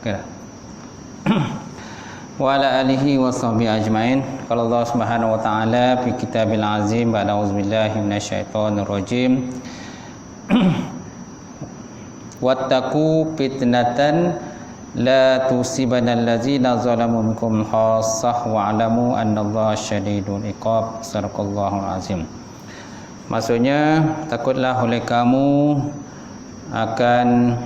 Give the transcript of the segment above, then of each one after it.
Okay. Wa ala alihi wa sahbihi ajma'in. Qala Allah Subhanahu wa ta'ala fi kitabil azim ba'da auzubillahi minasyaitonir rajim. Wattaqu fitnatan la tusibanal ladzina zalamu minkum khassah wa alamu annallaha syadidul iqab. Sadaqallahul azim. Maksudnya, takutlah oleh kamu akan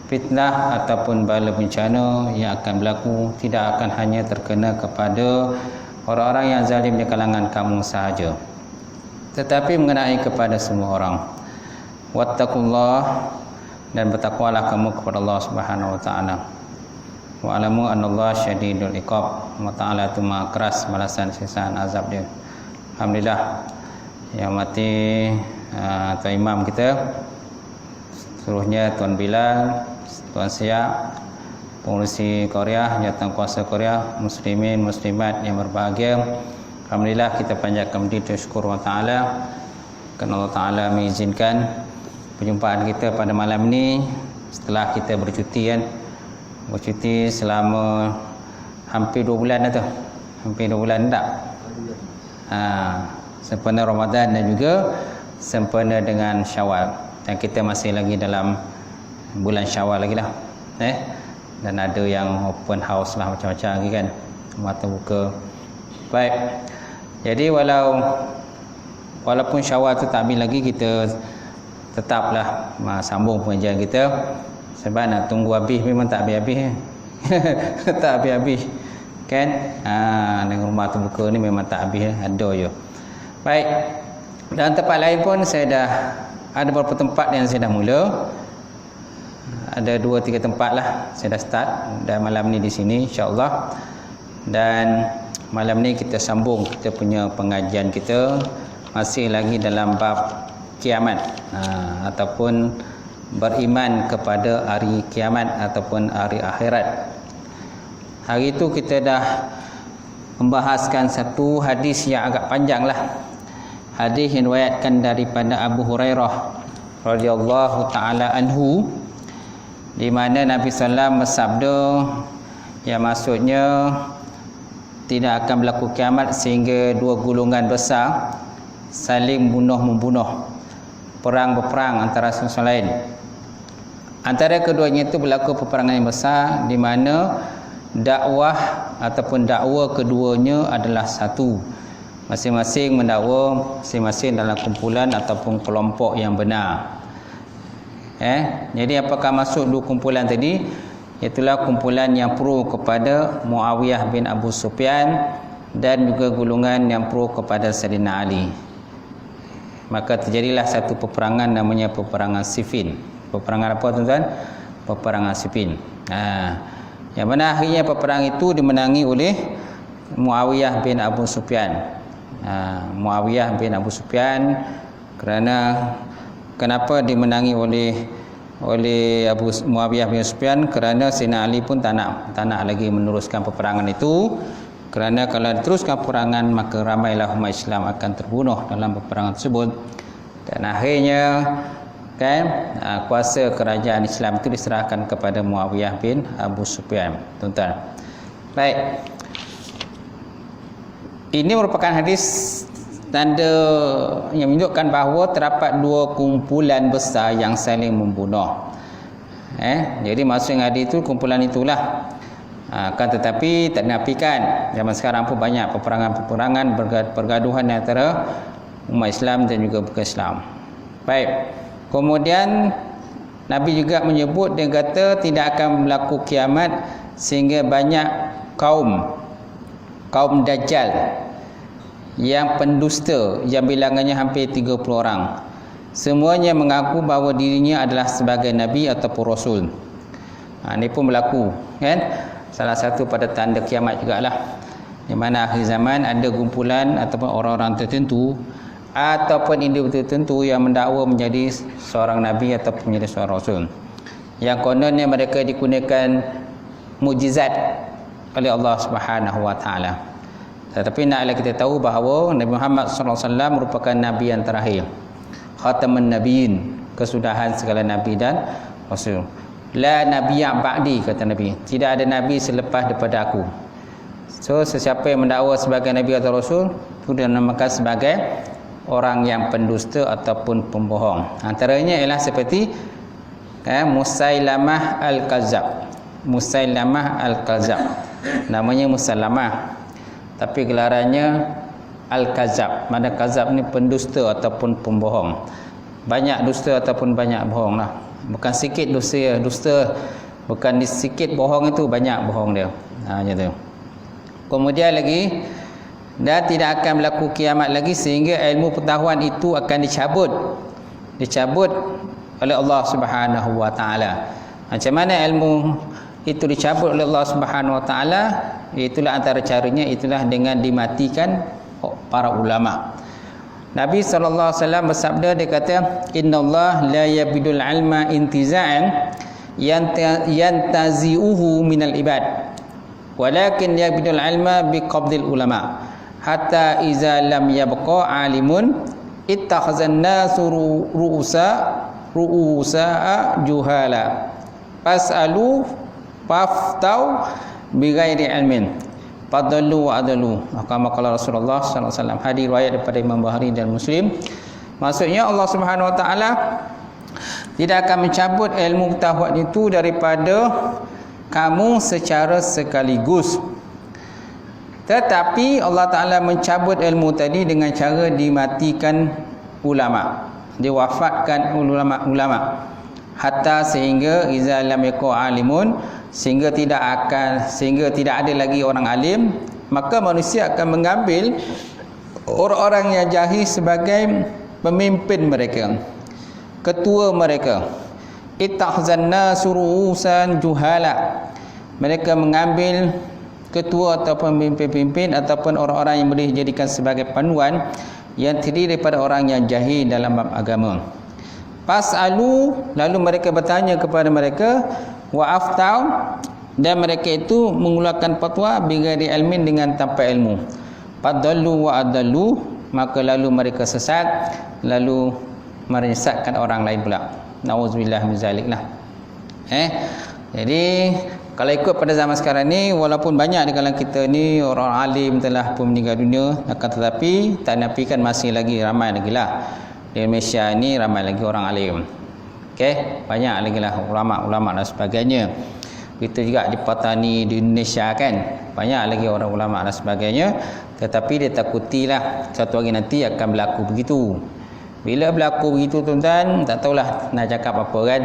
fitnah ataupun bala bencana yang akan berlaku tidak akan hanya terkena kepada orang-orang yang zalim di kalangan kamu sahaja, tetapi mengenai kepada semua orang. Wattaqullah, dan bertakwalah kamu kepada Allah Subhanahu wa taala. Wa alamu annallaha syadidul iqab. Allah Taala itu maha keras balasan siksaan azab dia. Alhamdulillah, yang mati Tuan Imam kita, seluruhnya Tuan Bilal, Tuan Siap, pengurusi Korea, jawatankuasa Korea, muslimin muslimat yang berbahagia. Alhamdulillah, kita panjatkan budi syukur Allah Taala kerana Allah Taala mengizinkan perjumpaan kita pada malam ini setelah kita bercuti kan. Bercuti selama hampir 2 bulan dah tu. Hampir 2 bulan tak? Sempena Ramadan dan juga sempena dengan Syawal. Dan kita masih lagi dalam bulan Syawal lagi lah. Dan ada yang open house lah, macam-macam lagi kan, mata buka. Baik, jadi walaupun Syawal tu tak habis lagi, kita tetaplah sambung pengajian kita. Sebab nak tunggu habis memang tak habis-habis. Tak habis-habis kan. Dengan rumah tu buka ni memang tak habis, ada je. Baik, dan tempat lain pun saya dah ada beberapa tempat yang saya dah mula. Ada 2-3 tempat lah saya dah start, dan malam ni di sini insya-Allah. Dan malam ni kita sambung kita punya pengajian kita masih lagi dalam bab kiamat, ataupun beriman kepada hari kiamat ataupun hari akhirat. Hari itu kita dah membahaskan satu hadis yang agak panjang lah. Hadis yang diriwayatkan daripada Abu Hurairah radhiyallahu taala anhu, di mana Nabi sallallahu bersabda yang maksudnya tidak akan berlaku kiamat sehingga 2 golongan besar saling bunuh-membunuh, perang berperang antara satu sama lain. Antara keduanya itu berlaku peperangan yang besar, di mana dakwah ataupun dakwa keduanya adalah satu. Masing-masing mendakwa masing-masing dalam kumpulan ataupun kelompok yang benar. Jadi apakah maksud 2 kumpulan tadi? Itulah kumpulan yang pro kepada Muawiyah bin Abu Sufyan dan juga golongan yang pro kepada Sayyidina Ali. Maka terjadilah satu peperangan namanya peperangan Siffin. Peperangan apa tuan-tuan? Peperangan Siffin. Yang mana akhirnya peperangan itu dimenangi oleh Muawiyah bin Abu Sufyan. Muawiyah bin Abu Sufyan, kenapa dimenangi oleh Muawiyah bin Sufyan? Kerana Sayyidina Ali pun tak nak lagi meneruskan peperangan itu. Kerana kalau diteruskan peperangan, maka ramailah umat Islam akan terbunuh dalam peperangan tersebut. Dan akhirnya kan kuasa kerajaan Islam itu diserahkan kepada Muawiyah bin Abu Sufyan. Tuan-tuan. Baik. Ini merupakan hadis tanda yang menunjukkan bahawa terdapat 2 kumpulan besar yang saling membunuh. Jadi maksud hadis itu kumpulan itulah. Kan tetapi tak dinafikan zaman sekarang pun banyak peperangan-peperangan, pergaduhan antara umat Islam dan juga bukan Islam. Baik. Kemudian Nabi juga menyebut, dia kata tidak akan berlaku kiamat sehingga banyak kaum Dajjal yang pendusta yang bilangannya hampir 30 orang. Semuanya mengaku bahawa dirinya adalah sebagai Nabi ataupun Rasul. Ini pun berlaku kan. Salah satu pada tanda kiamat jugalah, di mana akhir zaman ada kumpulan ataupun orang-orang tertentu ataupun individu tertentu yang mendakwa menjadi seorang Nabi ataupun menjadi seorang Rasul, yang kononnya mereka digunakan mukjizat oleh Allah Subhanahu wa taala. Tetapi naklah kita tahu bahawa Nabi Muhammad SAW merupakan Nabi yang terakhir, Khatamun Nabiyyin, kesudahan segala Nabi dan Rasul. la nabiyya ba'di, kata Nabi, tidak ada nabi selepas daripada aku. So sesiapa yang mendakwa sebagai nabi atau rasul itu dinamakan sebagai orang yang pendusta ataupun pembohong. Antaranya ialah seperti Musailamah al-Kazzab. Musailamah al-Kazzab, namanya Musailamah, tapi gelarannya al-Kazzab. Mana Kazzab ni pendusta ataupun pembohong. Banyak dusta ataupun banyak bohong lah. Bukan sikit dusta, bukan sikit bohong, itu banyak bohong dia. Macam tu. Kemudian lagi, dan tidak akan berlaku kiamat lagi sehingga ilmu pengetahuan itu akan dicabut oleh Allah Subhanahu wa taala. Macam mana ilmu itu dicabut oleh Allah Subhanahu wa taala? Itulah antara caranya, itulah dengan dimatikan para ulama. Nabi sallallahu alaihi wasallam bersabda, dia kata, innallaha la yabidul ilma intiza'an yantazi'uhu minal ibad, walakin yabidul ilma biqabdil ulama, hatta iza lam yabqa alimun ittakhazan nasu ru'usa juhala fas'alu faftau bighairi ilmin fadallu wa adalu. Kama qala Rasulullah sallallahu alaihi wasallam. Hadis riwayat daripada Imam Bukhari dan Muslim. Maksudnya Allah Subhanahu wa taala tidak akan mencabut ilmu pengetahuan itu daripada kamu secara sekaligus, tetapi Allah taala mencabut ilmu tadi dengan cara dimatikan ulama, diwafatkan ulama, hatta sehingga iza lam yakun alimun, sehingga tidak ada lagi orang alim, maka manusia akan mengambil orang-orang yang jahil sebagai pemimpin mereka, ketua mereka. Ittahzanna surusan juhala, mereka mengambil ketua atau pemimpin-pemimpin ataupun orang-orang yang boleh dijadikan sebagai panuan yang terdiri daripada orang yang jahil dalam bab agama. Fas'alu, lalu mereka bertanya kepada mereka, wa aftau, dan mereka itu mengeluarkan fatwa bighairi ilmin, dengan tanpa ilmu. Fadallu wa adallu, maka lalu mereka sesat, lalu menyesatkan orang lain pula. Nauzubillah min zalik lah. Jadi kalau ikut pada zaman sekarang ni, walaupun banyak di kalangan kita ni orang alim telah pun meninggal dunia, akan tetapi tak nafikan masih lagi ramai lagi lah di Malaysia ni, ramai lagi orang alim. Banyak lagi lah ulama-ulama dan sebagainya. Kita juga di Patani di Indonesia kan, banyak lagi orang ulama dan sebagainya. Tetapi dia takutilah satu hari nanti akan berlaku begitu. Bila berlaku begitu tuan-tuan, tak tahulah nak cakap apa kan.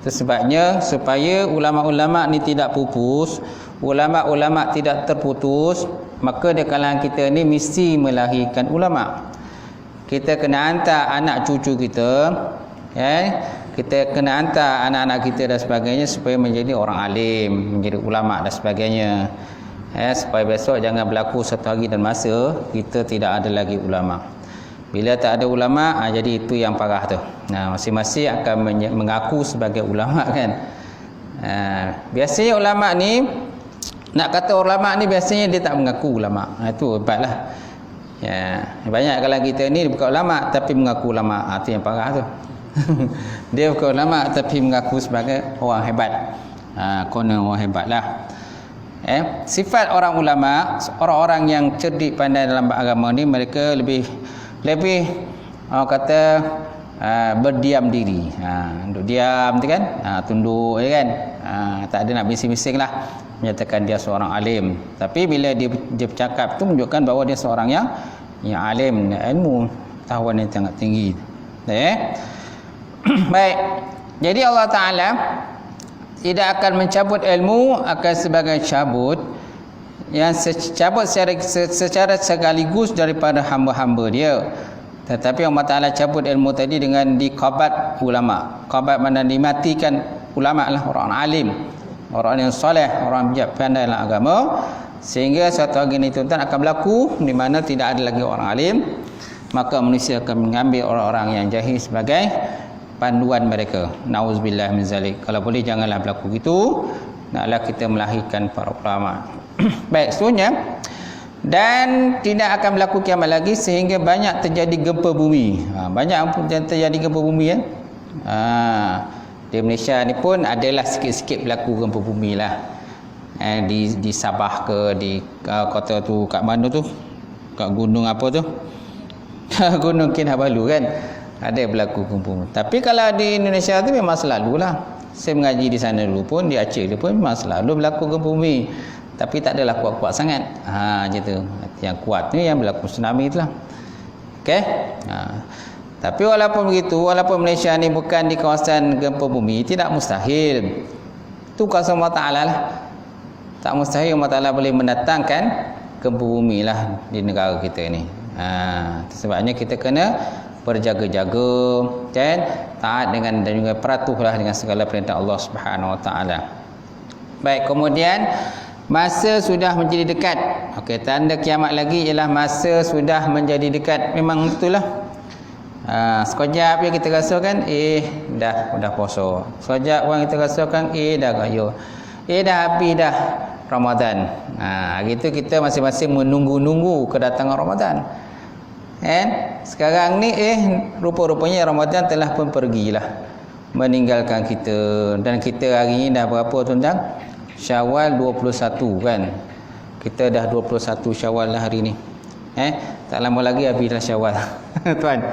Itu sebabnya supaya ulama-ulama ni tidak pupus, ulama-ulama tidak terputus, maka di kalangan kita ni mesti melahirkan ulama. Kita kena hantar anak cucu kita, kita kena hantar anak-anak kita dan sebagainya supaya menjadi orang alim, menjadi ulama dan sebagainya. Supaya besok jangan berlaku satu hari dan masa kita tidak ada lagi ulama. Bila tak ada ulama, jadi itu yang parah tu. Masing-masing akan mengaku sebagai ulama kan. Biasanya ulama ni, nak kata ulama ni biasanya dia tak mengaku ulama. Itu hebatlah. Banyak kalau kita ni bukan ulama tapi mengaku ulama. Itu yang parah tu. Dia bukan ulama tapi mengaku sebagai orang hebat. Konon orang hebatlah. Sifat orang ulama, orang-orang yang cerdik pandai dalam agama ni, mereka lebih kata berdiam diri. Duduk diam tu kan, tunduk je kan, tak ada nak bising-bising lah, menyatakan dia seorang alim. Tapi bila dia bercakap tu menunjukkan bahawa dia seorang yang alim, ilmu pengetahuan yang sangat tinggi. Baik, jadi Allah Ta'ala tidak akan mencabut ilmu, akan sebagai cabut yang cabut secara sekaligus daripada hamba-hamba dia. Tetapi Allah Ta'ala cabut ilmu tadi dengan dikabat ulama. Kabat mana dimatikan ulama lah, orang alim, orang yang soleh, orang bijak pandai dalam agama, sehingga suatu hari ini tuan-tuan akan berlaku di mana tidak ada lagi orang alim, maka manusia akan mengambil orang-orang yang jahil sebagai panduan mereka. Nauzubillah min zalik. Kalau boleh janganlah berlaku gitu. Naklah kita melahirkan para ulama. Baik, seterusnya, dan tidak akan berlaku kiamat lagi sehingga banyak terjadi gempa bumi. Banyak terjadi gempa bumi kan. Di Malaysia ni pun adalah sikit-sikit berlaku gempa bumi lah. Di Sabah ke, di kota tu kat mana tu? Kat gunung apa tu? Gunung Kinabalu kan. Ada berlaku gempa bumi. Tapi kalau di Indonesia tu memang selalulah. Saya mengaji di sana dulu pun, di Aceh dulu pun memang selalu berlaku gempa bumi. Tapi tak adalah kuat-kuat sangat. Gitu. Yang kuat ni yang berlaku tsunami itulah. Okey? Tapi walaupun begitu, walaupun Malaysia ni bukan di kawasan gempa bumi, tidak mustahil. Itu kuasa Allah Ta'ala lah. Tak mustahil Allah Ta'ala boleh mendatangkan gempa bumi lah di negara kita ni. Sebabnya kita kena berjaga-jaga dan taat dengan dan juga peratuhlah dengan segala perintah Allah Subhanahu Wa Ta'ala. Baik, kemudian masa sudah menjadi dekat. Okey, tanda kiamat lagi ialah masa sudah menjadi dekat. Memang itulah. Sekejap je kita rasakan dah puasa. Sekejap orang kita rasakan dah raya. Dah habis dah Ramadan. Gitu kita masing-masing menunggu-nunggu kedatangan Ramadan. Sekarang ni rupa-rupanya Ramadan telah pun pergilah meninggalkan kita. Dan kita hari ni dah berapa tuan-tuan? Syawal 21 kan. Kita dah 21 Syawal lah hari ni. Tak lama lagi habislah Syawal. Tuan.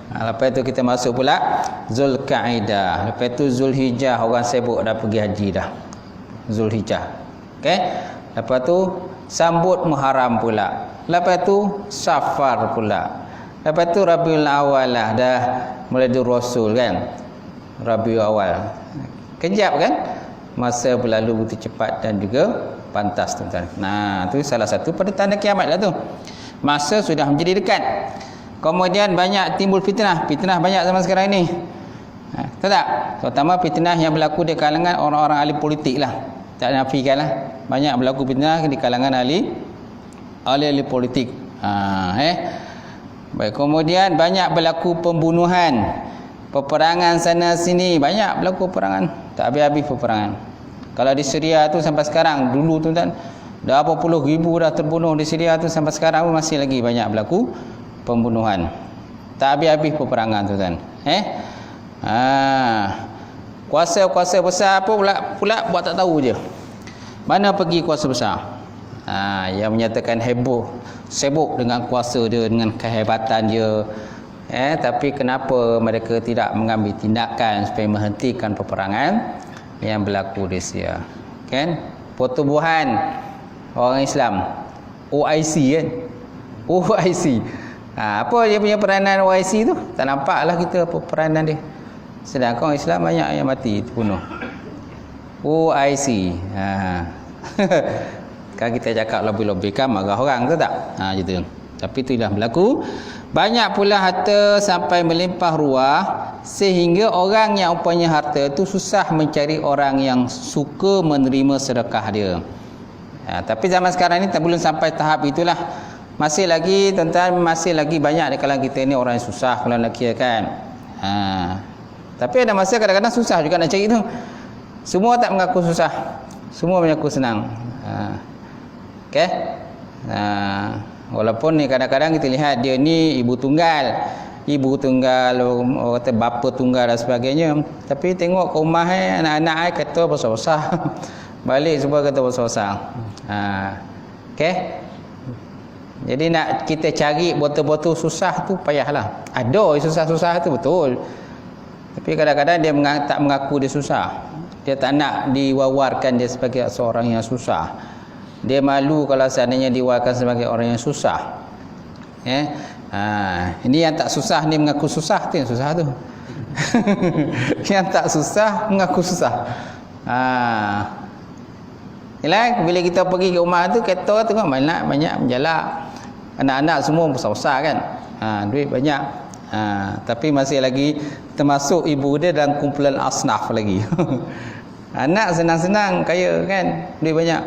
Lepas tu kita masuk pula Zulkaidah. Lepas tu Zulhijjah, orang sibuk dah pergi haji dah. Zulhijjah. Okey. Lepas tu sambut Muharram pula. Lepas tu Safar pula. Lepas tu Rabiul Awal lah, dah mulai Rasul kan. Rabiul Awal. Kejap kan? Masa berlalu begitu cepat dan juga pantas tuan-tuan. Tu salah satu pada tanda kiamat lah tu. Masa sudah menjadi dekat. Kemudian banyak timbul fitnah. Fitnah banyak zaman sekarang ni. Tahu tak? Terutama fitnah yang berlaku di kalangan orang-orang ahli politik lah. Tak nafikan lah. Banyak berlaku fitnah di kalangan ahli politik. Baik, kemudian banyak berlaku pembunuhan, peperangan sana sini. Banyak berlaku peperangan. Tak habis-habis peperangan. Kalau di Syria tu sampai sekarang, dulu tu kan dah berapa puluh ribu dah terbunuh di Syria tu, sampai sekarang pun masih lagi banyak berlaku pembunuhan. Tak habis-habis peperangan tu kan. Kuasa-kuasa besar apa pula buat tak tahu je. Mana pergi kuasa besar? Yang menyatakan heboh, sibuk dengan kuasa dia, dengan kehebatan dia. Tapi kenapa mereka tidak mengambil tindakan supaya menghentikan peperangan yang berlaku di Syria? Kan? Pertubuhan orang Islam, OIC kan? OIC. Apa dia punya peranan OIC tu? Tak nampaklah kita apa peranan dia. Sedangkan orang Islam banyak yang mati terbunuh. OIC. Kan kita cakap lebih-lebih kan marah orang tu tak? Gitu. Tapi itu dah berlaku. Banyak pula harta sampai melimpah ruah sehingga orang yang umpamanya harta tu susah mencari orang yang suka menerima sedekah dia. Tapi zaman sekarang ni tak belum sampai tahap itulah. Masih lagi tuan-tuan, masih lagi banyak di kalangan kita ni orang yang susah kalau nak kira kan. Tapi ada masa kadang-kadang susah juga nak cari tu. Semua tak mengaku susah. Semua mengaku senang. Okey. Walaupun ni kadang-kadang kita lihat dia ni ibu tunggal, orang kata bapa tunggal dan sebagainya. Tapi tengok ke rumah anak-anak kata besar-besar. Balik semua kata besar-besar. Okey. Jadi nak kita cari betul-betul susah tu payahlah. Ada susah-susah tu betul. Tapi kadang-kadang dia tak mengaku dia susah. Dia tak nak diwawarkan dia sebagai seorang yang susah. Dia malu kalau seandainya diwawarkan sebagai orang yang susah. Ini yang tak susah ni mengaku susah tu yang susah tu. Yang tak susah mengaku susah. Yalah, bila kita pergi ke rumah tu kereta tu kan banyak menjalak. Anak-anak semua besar-besar kan. Duit banyak. Tapi masih lagi termasuk ibu dia dalam kumpulan asnaf lagi. Anak senang-senang kaya kan, duit banyak,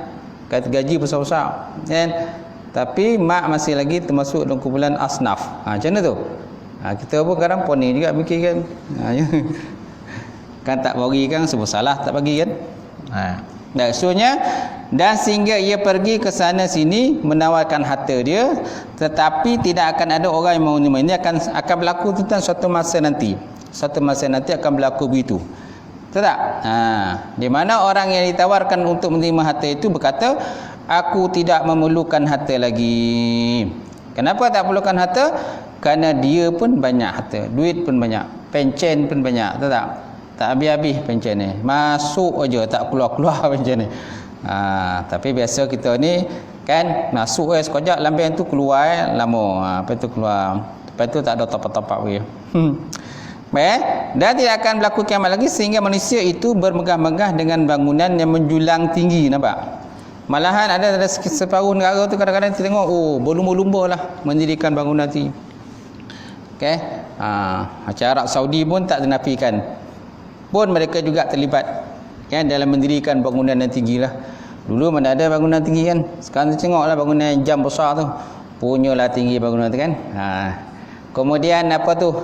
gaji besar-besar kan. Tapi mak masih lagi termasuk dalam kumpulan asnaf. Macam mana tu? Kita pun kadang poni juga fikir kan. Kan tak bagi kan sebab salah tak bagi kan. Maksudnya dan sehingga ia pergi ke sana sini menawarkan harta dia, tetapi tidak akan ada orang yang mau menerima. Ini akan berlaku tentang suatu masa nanti. Suatu masa nanti akan berlaku begitu. Betul tak? Di mana orang yang ditawarkan untuk menerima harta itu berkata, aku tidak memerlukan harta lagi. Kenapa tak perlukan harta? Kerana dia pun banyak harta, duit pun banyak, pencen pun banyak, betul tak? Tak habis-habis pencen ni. Masuk aja tak keluar-keluar pencen ni. Tapi biasa kita ni kan masuk sekejap lambian tu keluar lama. Lepas tu keluar. Lepas tu tak ada top-top lagi. Baik, dan tidak akan berlaku kiamat lagi sehingga manusia itu bermegah-megah dengan bangunan yang menjulang tinggi, nampak? Malahan ada separuh negara tu kadang-kadang kita tengok, berlumba-lumba lah mendirikan bangunan tinggi. Okey. Macam Arab Saudi pun tak dinafikan. Pun mereka juga terlibat kan dalam mendirikan bangunan yang tinggi lah. Dulu mana ada bangunan tinggi kan? Sekarang tu tengoklah bangunan yang jam besar tu. Punyalah tinggi bangunan tu kan. Kemudian apa tu?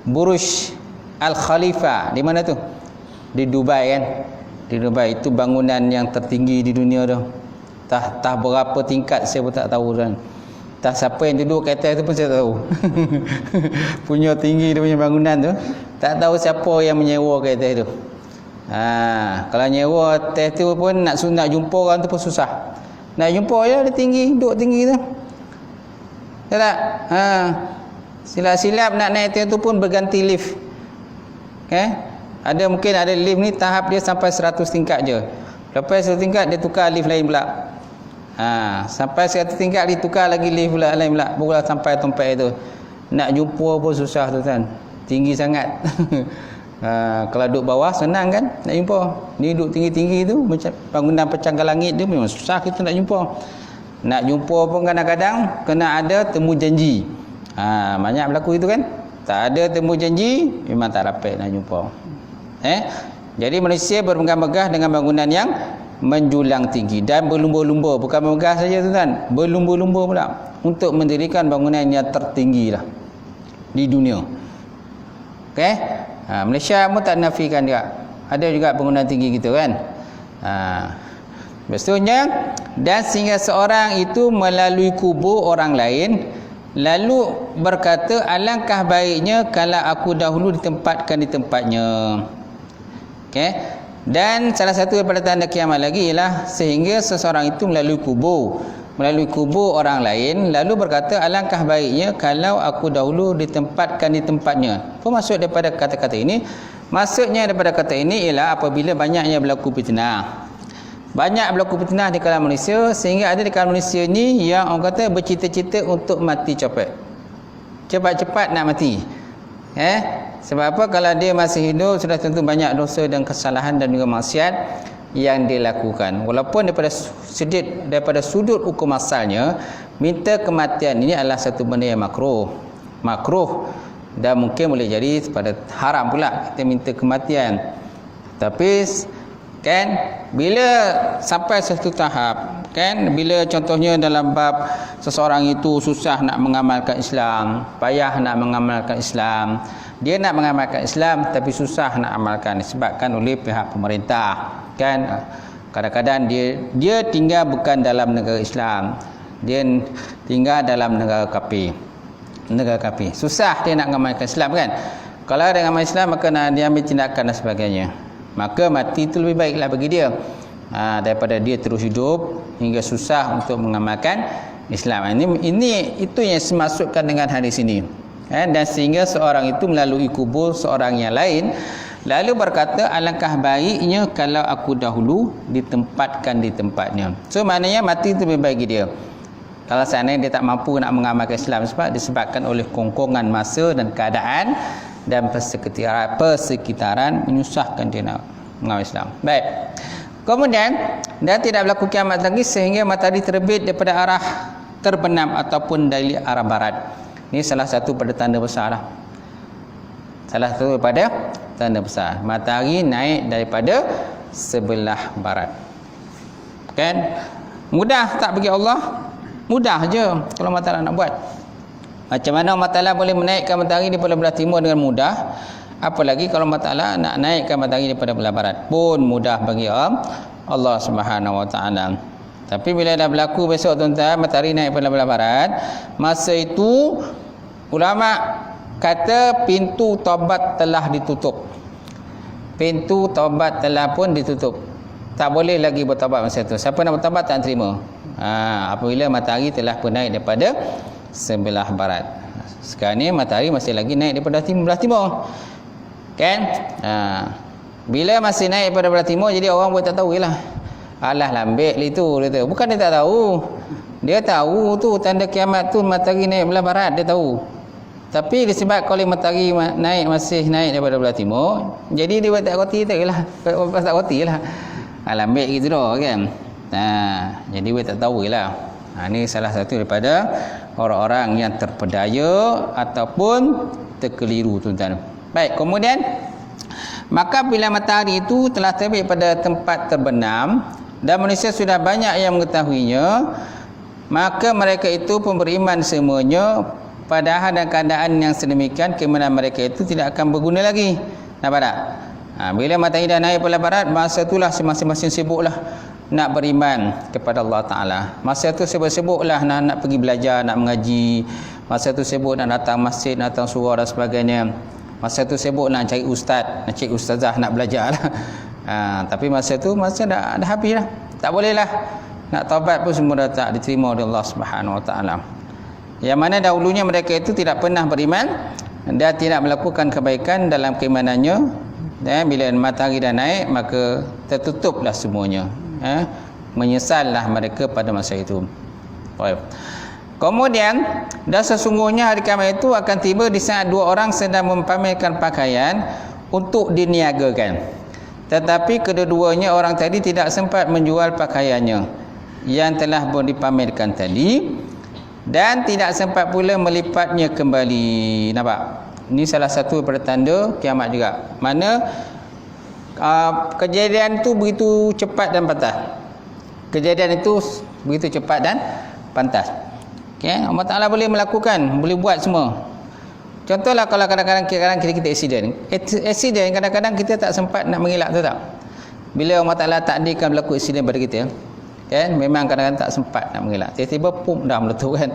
Burj Al Khalifa di mana tu? Di Dubai kan. Di Dubai itu bangunan yang tertinggi di dunia tu. Tah berapa tingkat saya pun tak tahu kan. Tak siapa yang duduk kat atas tu pun saya tahu. Punya tinggi dia punya bangunan tu. Tak tahu siapa yang menyewa kat atas tu. Kalau nyewa atas tu pun nak jumpa orang tu pun susah. Nak jumpa je dia tinggi, duduk tinggi tu. Tak? Silap-silap nak naik atas tu pun berganti lift. Mungkin ada lift ni tahap dia sampai 100 tingkat je. Lepas 100 tingkat dia tukar lift lain pula. Sampai 100 tingkat ditukar lagi lift pula lain pula. Barulah sampai tempat itu. Nak jumpa pun susah tu kan. Tinggi sangat. Kalau duduk bawah senang kan nak jumpa. Ni duduk tinggi-tinggi tu macam bangunan pecangga langit tu memang susah kita nak jumpa. Nak jumpa pun kadang-kadang kena ada temu janji. Banyak berlaku itu kan. Tak ada temu janji memang tak dapat nak jumpa. Jadi manusia bermegah-megah dengan bangunan yang menjulang tinggi dan berlumba-lumba, bukan megah saja tuan, berlumba-lumba pula untuk mendirikan bangunan yang tertinggi lah di dunia. Malaysia pun tak nafikan juga. Ada juga bangunan tinggi gitu kan. Maksudnya, dan sehingga seorang itu melalui kubur orang lain lalu berkata, alangkah baiknya kalau aku dahulu ditempatkan di tempatnya. Dan salah satu daripada tanda kiamat lagi ialah sehingga seseorang itu melalui kubur orang lain lalu berkata, alangkah baiknya kalau aku dahulu ditempatkan di tempatnya. Apa maksud daripada kata-kata ini? Maksudnya daripada kata ini ialah apabila banyaknya berlaku fitnah. Banyak berlaku fitnah di kalangan manusia sehingga ada di kalangan manusia ni yang orang kata bercita-cita untuk mati cepat-cepat nak mati. Sebab apa? Kalau dia masih hidup sudah tentu banyak dosa dan kesalahan dan juga maksiat yang dilakukan. Walaupun daripada sudut hukum asalnya minta kematian ini adalah satu benda yang makruh dan mungkin boleh jadi pada haram pula kita minta kematian. Tapi kan bila sampai satu tahap kan, bila contohnya dalam bab seseorang itu susah nak mengamalkan Islam, payah nak mengamalkan Islam, dia nak mengamalkan Islam tapi susah nak amalkan disebabkan oleh pihak pemerintah kan. Kadang-kadang dia tinggal bukan dalam negara Islam, dia tinggal dalam negara kafir. Susah dia nak mengamalkan Islam kan. Kalau dia mengamalkan Islam maka nak dia ambil tindakan dan sebagainya. Maka mati itu lebih baiklah bagi dia daripada dia terus hidup hingga susah untuk mengamalkan Islam. Ini itu yang dimaksudkan dengan hadis ini. Dan sehingga seorang itu melalui kubur seorang yang lain lalu berkata, alangkah baiknya kalau aku dahulu ditempatkan di tempatnya. So maknanya mati itu lebih baik bagi dia. Kalau seandainya dia tak mampu nak mengamalkan Islam disebabkan oleh kongkongan masa dan keadaan dan persekitaran menyusahkan dia nak mengamalkan Islam. Baik. Kemudian dan tidak berlaku kiamat lagi sehingga matahari terbit daripada arah terbenam ataupun dari arah barat. Ini salah satu pada tanda besar lah. Salah satu daripada tanda besar. Matahari naik daripada sebelah barat. Kan? Mudah tak bagi Allah? Mudah je kalau Allah Ta'ala nak buat. Macam mana Allah Ta'ala boleh menaikkan matahari daripada belah timur dengan mudah, apalagi kalau Allah Ta'ala nak naikkan matahari daripada belah barat pun mudah bagi Allah Subhanahu Wa Ta'ala. Tapi bila dah berlaku besok tuan-tuan matahari naik pada belah barat, masa itu ulama kata pintu taubat telah ditutup. pintu taubat telah pun ditutup. Tak boleh lagi bertaubat masa tu. Siapa nak bertaubat tak terima. Apabila matahari telah pun naik daripada sebelah barat. Sekarang ni matahari masih lagi naik daripada belah timur. Kan? Bila masih naik daripada belah timur, jadi orang pun tak tahu lah. Alah lambik itu dia. Bukan dia tak tahu. Dia tahu tu tanda kiamat tu matahari naik belah barat, dia tahu. Tapi disebab kalau matahari masih naik daripada belah timur, jadi dia tak roti tu lah. Tak roti lah. Lambik gitu dah kan. Jadi dia tak tahu lah. Ini salah satu daripada orang-orang yang terpedaya ataupun terkeliru tuan-tuan. Baik, kemudian maka bila matahari itu telah terbit pada tempat terbenam dan manusia sudah banyak yang mengetahuinya, maka mereka itu pun beriman semuanya pada hal dan keadaan yang sedemikian, kerana mereka itu tidak akan berguna lagi. Nampak tak? Bila matahari dah naik pada barat, masa itulah masing-masing sibuklah nak beriman kepada Allah Ta'ala. Masa tu sibuk-sibuklah nak pergi belajar, nak mengaji. Masa tu sibuk nak datang masjid, nak datang surau dan sebagainya. Masa tu sibuk nak cari ustaz, nak cari ustazah, nak belajar lah. Tapi masa tu dah habis lah. Tak boleh lah. Nak taubat pun semua dah tak diterima oleh Allah Subhanahu Wa Ta'ala. Yang mana dahulunya mereka itu tidak pernah beriman dan tidak melakukan kebaikan dalam keimanannya. Dan bila matahari dah naik, maka tertutuplah semuanya. Menyesallah mereka pada masa itu. Kemudian, dan sesungguhnya hari kiamat itu akan tiba di saat dua orang sedang mempamerkan pakaian untuk diniagakan. Tetapi kedua-duanya orang tadi tidak sempat menjual pakaiannya yang telah dipamerkan tadi, dan tidak sempat pula melipatnya kembali. Nampak? Ini salah satu pertanda kiamat juga. Mana kejadian itu begitu cepat dan pantas. Kejadian itu begitu cepat dan pantas. Okay? Allah Ta'ala boleh melakukan, boleh buat semua. Contohlah kalau kadang-kadang kita accident. Accident kadang-kadang kita tak sempat nak mengelak, tahu tak? Bila Allah Ta'ala takdirkan berlaku accident pada kita, kan? Memang kadang-kadang tak sempat nak mengelak. Tiba-tiba pum dah meletup kan.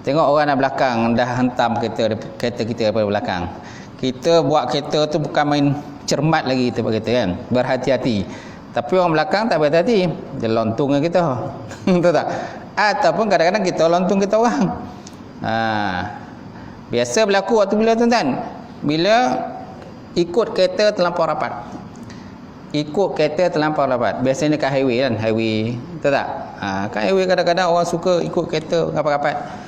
Tengok orang nak belakang dah hentam kereta kita daripada belakang. Kita buat kereta tu bukan main cermat lagi kita buat kereta kan. Berhati-hati. Tapi orang belakang tak berhati-hati. Dia lontung dengan kita. Tahu tak? Ataupun kadang-kadang kita lontung kita orang. Biasa berlaku waktu bila tuan-tuan? Bila ikut kereta terlampau rapat. Ikut kereta terlampau rapat. Biasanya kat highway kan, highway, tahu tak? Kat highway kadang-kadang orang suka ikut kereta rapat-rapat.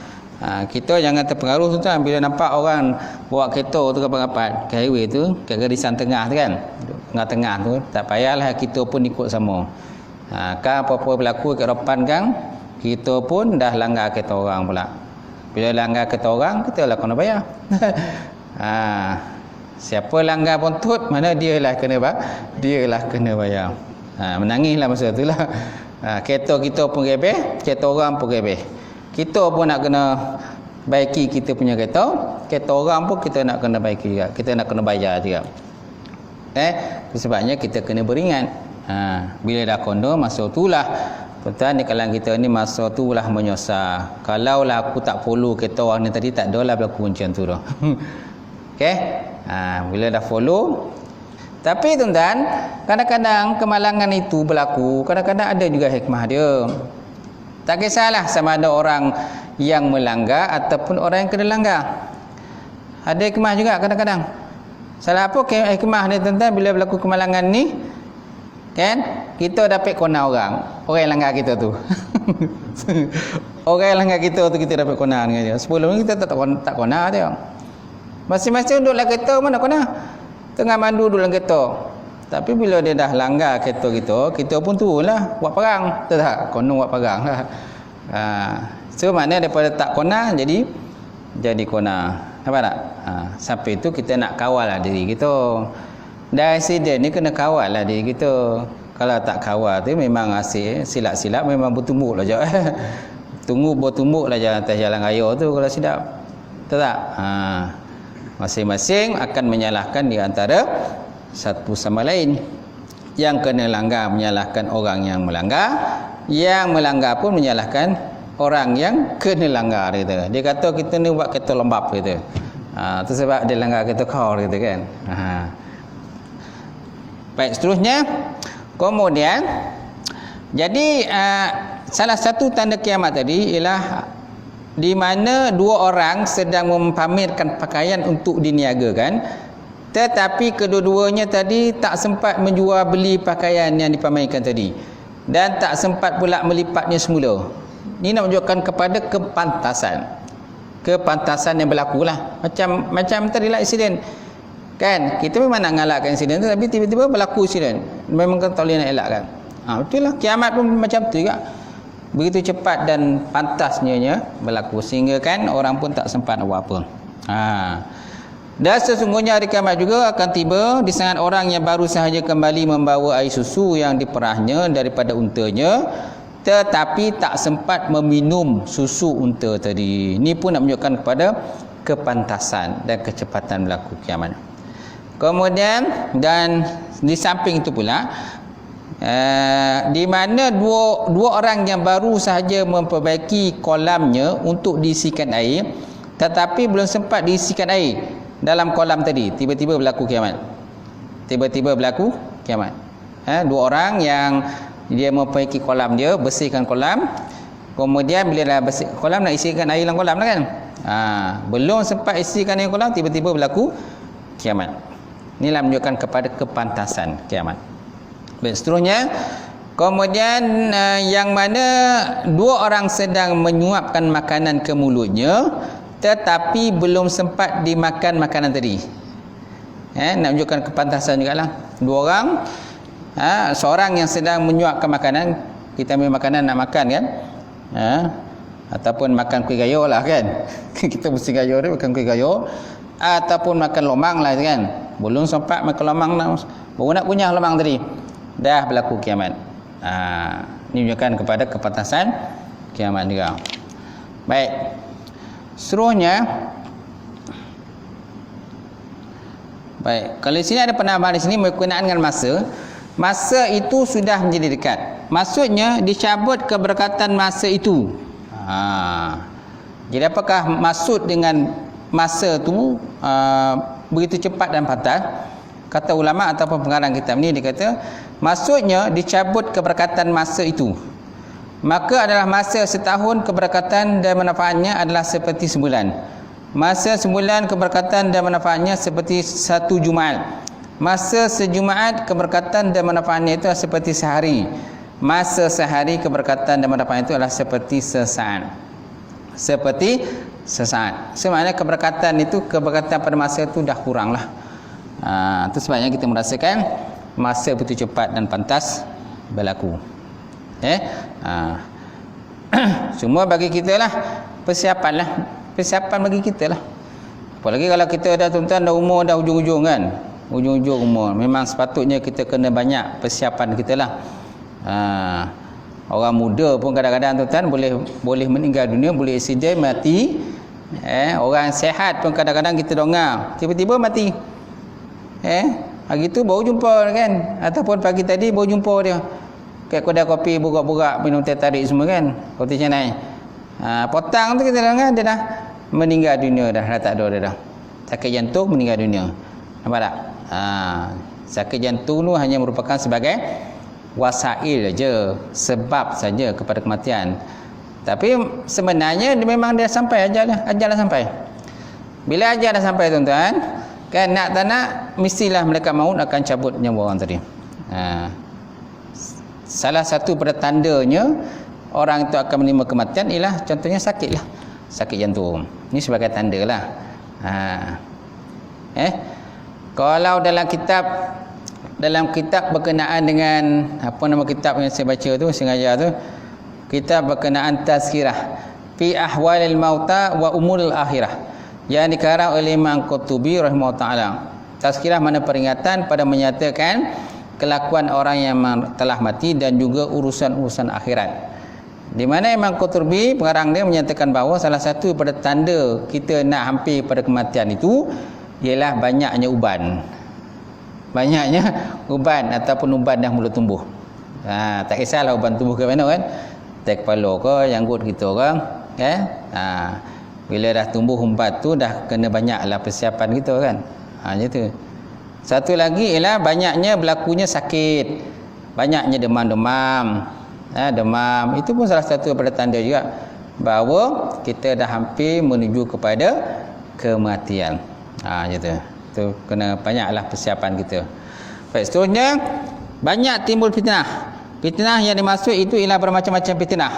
Kita jangan terpengaruh tuan-tuan bila nampak orang bawa kereta tu rapat-rapat kat highway tu, kat garisan tengah tu kan. Tengah-tengah tu, tak payahlah kita pun ikut sama. Kan apa-apa berlaku kat depan kan, kita pun dah langgar kereta orang pula. Bila langgar kereta orang, kita lah kena bayar. Siapa langgar pontut, mana dia lah kena bayar. Menangislah masa tu lah. Kereta kita pun gebeh, kereta orang pun gebeh. Kita pun nak kena baiki kita punya kereta orang pun kita nak kena baiki juga. Kita nak kena bayar juga. Sebabnya kita kena beringat. Bila dah kondo, masa itulah tuan-tuan di kalangan kita ni, masa itulah menyusah. Kalaulah aku tak follow kereta orang ni tadi, tak adalah berlaku macam tu dah. Okey? Bila dah follow. Tapi tuan-tuan, kadang-kadang kemalangan itu berlaku, kadang-kadang ada juga hikmah dia. Tak kisahlah sama ada orang yang melanggar ataupun orang yang kena langgar. Ada hikmah juga kadang-kadang. Salah apa hikmah ni tuan-tuan bila berlaku kemalangan ni? Kan? Kita dapat kona orang yang langgar kita tu. Orang yang langgar kita tu kita dapat kona dengan dia. Sebelum ni kita tak kona dia. Masing-masing duduk dalam kereta mana kona? Tengah mandu duduk dalam kereta. Tapi bila dia dah langgar kereta kita pun turunlah buat perang. Tahu tak? Konon buat perang lah. So maknanya daripada tak kona jadi kona. Nampak tak? Sampai itu kita nak kawal lah diri kita. Dan accident ni kena kawal lah diri kita. Kalau tak kawal tu memang asyik silap-silap memang bertumbuk lah je. Bertumbuk lah jalan atas jalan raya tu kalau silap. Tahu tak? Masing-masing akan menyalahkan di antara satu sama lain. Yang kena langgar menyalahkan orang yang melanggar pun menyalahkan orang yang kena langgar gitu. Dia kata kita ni buat kereta lembab gitu. Tu sebab dia langgar kereta kau gitu kan. Baik, seterusnya. Kemudian jadi salah satu tanda kiamat tadi ialah di mana dua orang sedang mempamerkan pakaian untuk diniagakan, tetapi kedua-duanya tadi tak sempat menjual beli pakaian yang dipamerkan tadi, dan tak sempat pula melipatnya semula. Ini nak menunjukkan kepada kepantasan yang berlaku lah. Macam tadi lah insiden kan, kita memang nak ngalakkan insiden tu, tapi tiba-tiba berlaku insiden, memang tak boleh nak elakkan. Betul lah, kiamat pun macam tu juga, begitu cepat dan pantasnya berlaku, sehingga kan orang pun tak sempat nak buat apa. Dan sesungguhnya hari kiamat juga akan tiba di saat orang yang baru sahaja kembali membawa air susu yang diperahnya daripada untanya, tetapi tak sempat meminum susu unta tadi. Ini pun nak menunjukkan kepada kepantasan dan kecepatan berlaku kiamat. Kemudian dan di samping itu pula, di mana dua orang yang baru sahaja memperbaiki kolamnya untuk diisikan air, tetapi belum sempat diisikan air dalam kolam tadi, tiba-tiba berlaku kiamat. Dua orang yang dia memperbaiki kolam dia, bersihkan kolam, kemudian bila dah bersih kolam, nak isikan air dalam kolam lah kan. Belum sempat isikan air kolam, tiba-tiba berlaku kiamat. Inilah menunjukkan kepada kepantasan kiamat. Baik, seterusnya, kemudian yang mana dua orang sedang menyuapkan makanan ke mulutnya, tetapi belum sempat dimakan makanan tadi. Nak menunjukkan kepantasan juga lah. Dua orang, seorang yang sedang menyuapkan makanan, kita ambil makanan nak makan kan, ataupun makan kuih gayo lah kan. Kita mesti gayo dia, makan kuih gayo, ataupun makan lomang lah kan. Belum sempat makan lomang, baru nak kunyah lomang tadi, dah berlaku kiamat. Ini menunjukkan kepada kepantasan kiamat juga. Baik, seterusnya, baik, kalau di sini ada penambahan di sini berkenaan dengan masa itu sudah menjadi dekat. Maksudnya dicabut keberkatan masa itu. Jadi apakah maksud dengan masa tu begitu cepat dan pantas? Kata ulama ataupun pengarang kitab ni, dia kata maksudnya dicabut keberkatan masa itu, maka adalah masa setahun keberkatan dan manfaatnya adalah seperti sebulan. Masa sebulan keberkatan dan manfaatnya seperti satu Jumaat. Masa sejumaat keberkatan dan manfaatnya itu adalah seperti sehari. Masa sehari keberkatan dan manfaatnya itu adalah seperti sesaat. Sebenarnya keberkatan pada masa itu dah kurang lah. Itu sebabnya kita merasakan masa begitu cepat dan pantas berlaku. Semua bagi kita lah persiapan bagi kita lah. Apalagi kalau kita dah tuan-tuan dah umur dah ujung-ujung kan, ujung-ujung umur, memang sepatutnya kita kena banyak persiapan kita lah. Orang muda pun kadang-kadang tuan-tuan boleh meninggal dunia, boleh accident, mati. Orang sehat pun kadang-kadang kita dengar tiba-tiba mati. Hari tu baru jumpa kan, ataupun pagi tadi baru jumpa dia kat kedai kopi, burak-burak minum teh tarik semua kan, kopi canai. Potang tu kita dengar dia dah meninggal dunia dah tak ada dia dah. Sakit jantung, meninggal dunia. Nampak tak? Sakit jantung tu hanya merupakan sebagai wasail je, sebab saja kepada kematian. Tapi sebenarnya memang dia sampai ajal dah sampai. Bila ajal dah sampai tuan-tuan, kan nak tak nak mestilah malaikat maut akan cabut nyawa orang tadi. Salah satu pada tandanya orang itu akan menerima kematian ialah contohnya sakit jantung. Ini sebagai tanda lah. Kalau dalam kitab berkenaan dengan apa nama kitab yang saya baca tu, sengaja tu, kitab berkenaan tazkirah fi ahwalil mauta wa umuril akhirah yang dikarang oleh Imam Qurtubi rahimahullah taala. Tazkirah mana peringatan pada menyatakan kelakuan orang yang telah mati dan juga urusan-urusan akhirat. Di mana Imam Qurtubi pengarang dia menyatakan bahawa salah satu pada tanda kita nak hampir pada kematian itu ialah banyaknya uban. Ataupun uban dah mula tumbuh. Tak kisahlah uban tumbuh ke mana kan, tak kepala ke, janggut kita orang kan. Bila dah tumbuh ubat tu dah kena banyaklah persiapan kita kan. Macam tu. Satu lagi ialah banyaknya berlakunya sakit, banyaknya demam-demam. Demam itu pun salah satu daripada tanda juga bahawa kita dah hampir menuju kepada kematian. Gitu. Itu kena banyaklah persiapan kita. Baik, seterusnya banyak timbul fitnah. Fitnah yang dimaksud itu ialah bermacam-macam fitnah.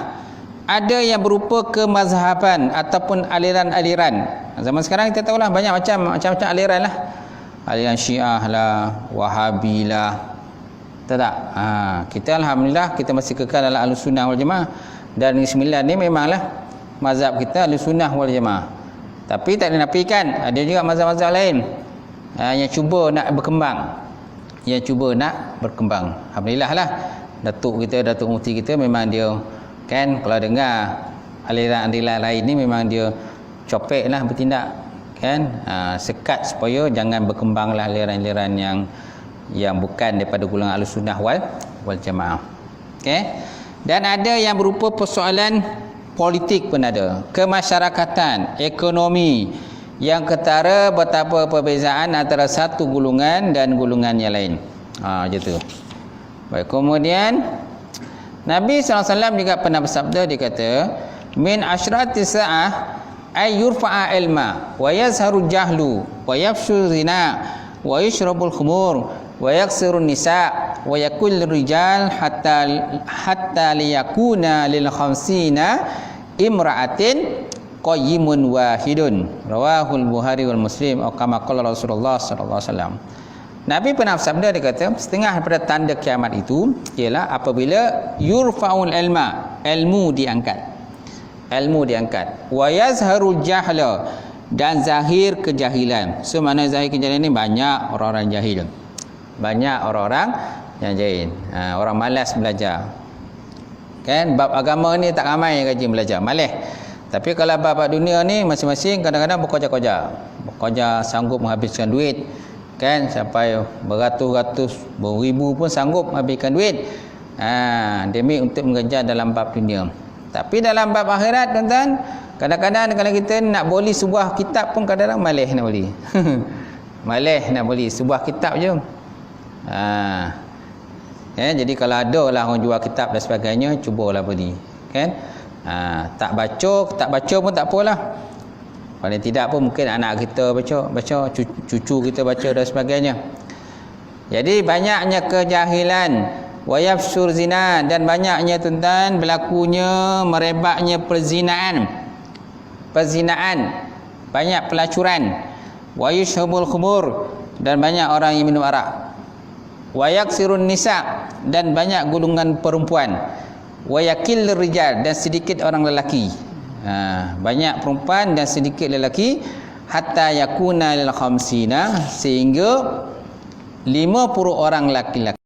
Ada yang berupa kemazhaban ataupun aliran-aliran. Zaman sekarang kita tahulah banyak macam-macam aliran lah. Aliran Syiah lah, Wahabi lah. Tak? Kita alhamdulillah kita masih kekal dalam Ahlussunnah wal Jamaah. Dan Negeri Sembilan ni memanglah mazhab kita Ahlussunnah wal Jamaah. Tapi tak dinafikan ada juga mazhab-mazhab lain yang cuba nak berkembang. Alhamdulillah lah. Datuk Mufti kita memang dia kan kalau dengar aliran-aliran lain ni memang dia copeklah bertindak kan, sekat supaya jangan berkembanglah aliran-aliran yang bukan daripada golongan Ahlussunnah wal Jamaah. Okey. Dan ada yang berupa persoalan politik pun ada, kemasyarakatan, ekonomi yang ketara betapa perbezaan antara satu golongan dan golongan yang lain. Gitu. Baik, kemudian Nabi SAW juga pernah bersabda, dia kata min asyrati sa'ah ay yurfa'a ilma wa yazharu jahlu wa yafshu zina wa yushrabul khumur wa yaksirun nisa wa yakul rijal hatta liyakuna lil khamsina imra'atin qayyimun wahidun, rawahul Bukhari wal Muslim, atau kama qala Rasulullah sallallahu alaihi wasallam. Nabi pernah bersabda, dia kata setengah daripada tanda kiamat itu ialah apabila yurfa'ul ilmu diangkat, wa yazharul jahla, dan zahir kejahilan. So mana zahir kejahilan ni? Banyak orang-orang jahil, orang malas belajar kan. Bab agama ni tak ramai yang rajin belajar, malas. Tapi kalau bab dunia ni masing-masing kadang-kadang bekerja sanggup menghabiskan duit kan, sampai beratus-ratus, beribu pun sanggup menghabiskan duit demi untuk mengejar dalam bab dunia. Tapi dalam bab akhirat, tuan-tuan, kadang-kadang kalau kita nak beli sebuah kitab pun kadang-kadang malas nak beli. Malas nak beli sebuah kitab je. Jadi kalau ada lah orang jual kitab dan sebagainya, cubalah beli kan. Tak baca pun tak apalah, paling tidak pun mungkin anak kita baca, cucu kita baca dan sebagainya. Jadi banyaknya kejahilan, wa yafsur zina, dan banyaknya tuan-tuan berlakunya merebaknya perzinaan, banyak pelacuran, wa yushabul khumur, dan banyak orang yang minum arak, wa yaksirun nisa, dan banyak golongan perempuan, wa yakil rijal, dan sedikit orang lelaki. Banyak perempuan dan sedikit lelaki, hatta yakuna lil khamsina, sehingga 50 orang laki-laki